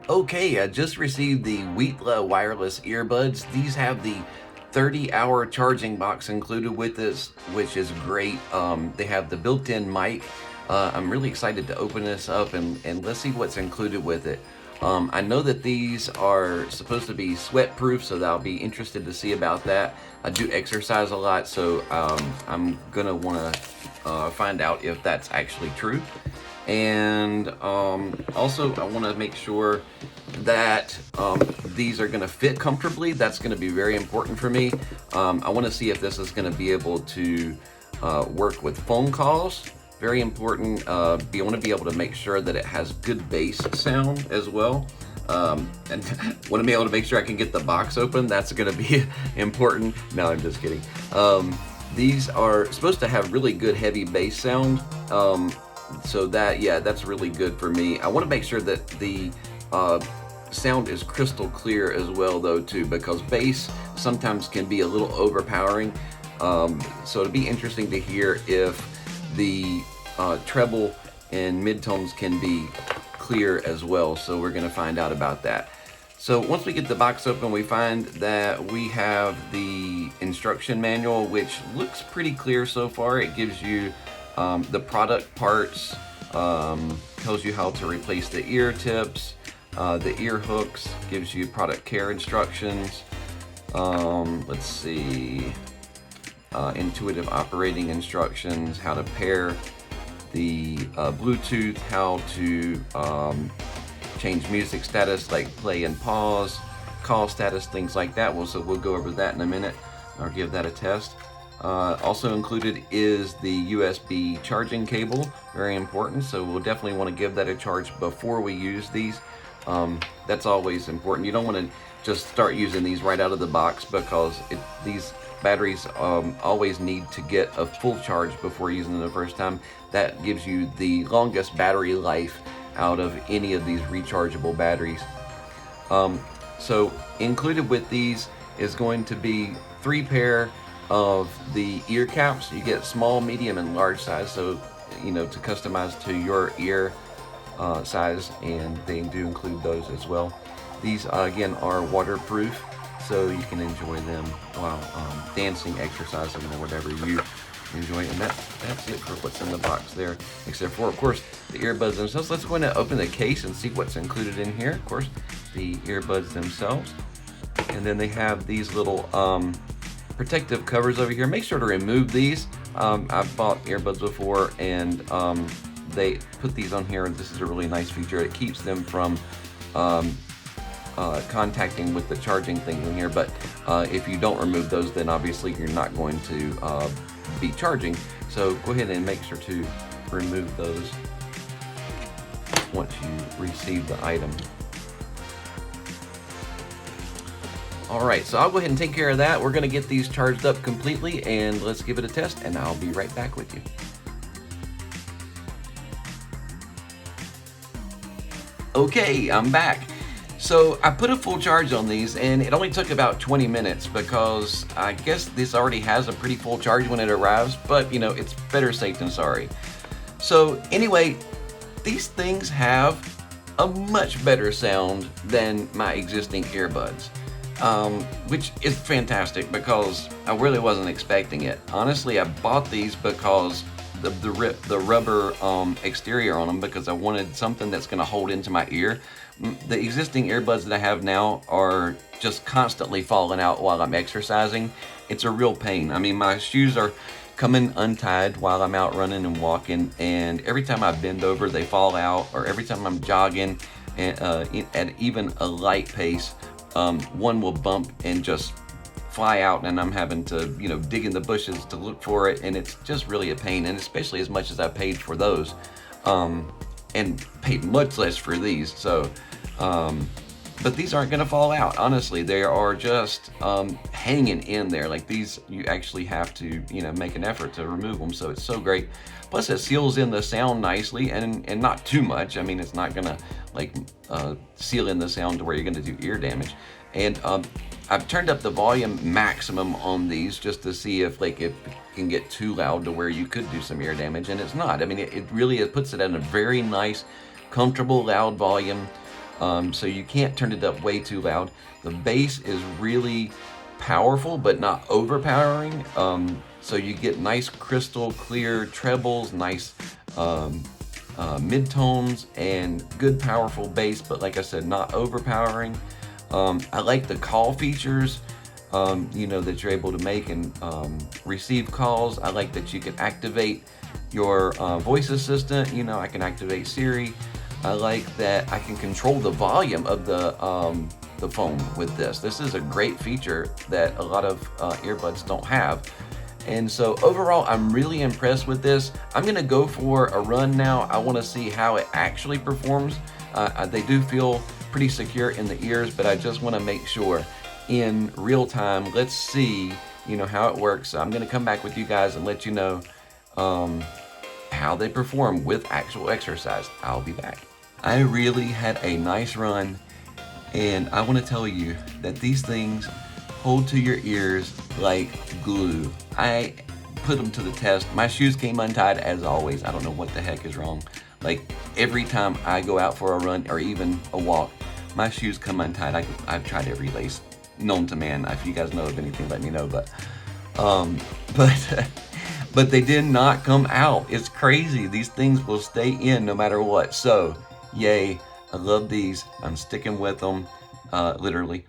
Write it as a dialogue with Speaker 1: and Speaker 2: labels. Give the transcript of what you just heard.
Speaker 1: Okay, I just received the Weetla wireless earbuds. These have the 30-hour charging box included with this, which is great. They have the built-in mic. I'm really excited to open this up and let's see what's included with it. I know that these are supposed to be sweat-proof, so I'll be interested to see about that. I do exercise a lot, so I'm gonna want to find out if that's actually true. And also I want to make sure that these are going to fit comfortably. That's going to be very important for me. I want to see if this is going to be able to work with phone calls. Very important. You want to be able to make sure that it has good bass sound as well. And want to be able to make sure I can get the box open. That's going to be important. No, I'm just kidding. These are supposed to have really good heavy bass sound. So that, yeah, that's really good for me. I want to make sure that the sound is crystal clear as well, though, too, because bass sometimes can be a little overpowering. So it'd be interesting to hear if the treble and midtones can be clear as well. So we're going to find out about that. So once we get the box open, we find that we have the instruction manual, which looks pretty clear so far. It gives you the product parts, tells you how to replace the ear tips, the ear hooks, gives you product care instructions. Let's see, intuitive operating instructions, how to pair the Bluetooth, how to change music status like play and pause, call status, things like that. So we'll go over that in a minute. I'll give that a test. Also included is the USB charging cable, very important, so we'll definitely want to give that a charge before we use these. That's always important. You don't want to just start using these right out of the box because these batteries always need to get a full charge before using them the first time. That gives you the longest battery life out of any of these rechargeable batteries. So included with these is going to be 3 pair of the ear caps. You get small, medium, and large size, so to customize to your ear size, and they do include those as well. These again are waterproof, so you can enjoy them while dancing, exercising, or whatever you enjoy. And that's it for what's in the box there, except for, of course, the earbuds themselves. Let's go ahead and open the case and see what's included in here. Of course, the earbuds themselves, and then they have these little protective covers over here. Make sure to remove these. I've bought earbuds before, and they put these on here, and this is a really nice feature. It keeps them from contacting with the charging thing in here, but if you don't remove those, then obviously you're not going to be charging. So go ahead and make sure to remove those once you receive the item. Alright, so I'll go ahead and take care of that. We're going to get these charged up completely, and let's give it a test, and I'll be right back with you. Okay, I'm back. So I put a full charge on these, and it only took about 20 minutes because I guess this already has a pretty full charge when it arrives, but it's better safe than sorry. So anyway, these things have a much better sound than my existing earbuds. Which is fantastic because I really wasn't expecting it. Honestly, I bought these because the rubber exterior on them, because I wanted something that's going to hold into my ear. The existing earbuds that I have now are just constantly falling out while I'm exercising. It's a real pain. I mean, my shoes are coming untied while I'm out running and walking, and every time I bend over they fall out, or every time I'm jogging at even a light pace, one will bump and just fly out, and I'm having to dig in the bushes to look for it, and it's just really a pain. And especially as much as I paid for those, and paid much less for these. So but these aren't gonna fall out. Honestly, they are just hanging in there. Like these, you actually have to make an effort to remove them, so it's so great. Plus it seals in the sound nicely, and not too much. I mean, it's not gonna like seal in the sound to where you're gonna do ear damage. And I've turned up the volume maximum on these just to see if it can get too loud to where you could do some ear damage, and it's not. I mean, it really puts it at a very nice, comfortable, loud volume. so you can't turn it up way too loud. The bass is really powerful, but not overpowering. So you get nice crystal clear trebles, nice midtones, and good powerful bass, but like I said, not overpowering. I like the call features, that you're able to make and receive calls. I like that you can activate your voice assistant. I can activate Siri. I like that I can control the volume of the phone with this. This is a great feature that a lot of earbuds don't have. And so overall, I'm really impressed with this. I'm gonna go for a run now. I wanna see how it actually performs. They do feel pretty secure in the ears, but I just wanna make sure in real time. Let's see, how it works. So I'm gonna come back with you guys and let you know how they perform with actual exercise. I'll be back. I really had a nice run, and I wanna tell you that these things hold to your ears like glue. I put them to the test. My shoes came untied as always. I don't know what the heck is wrong. Like every time I go out for a run or even a walk, my shoes come untied. I've tried every lace known to man. If you guys know of anything, let me know. But but they did not come out. It's crazy. These things will stay in no matter what. So yay, I love these. I'm sticking with them. Literally.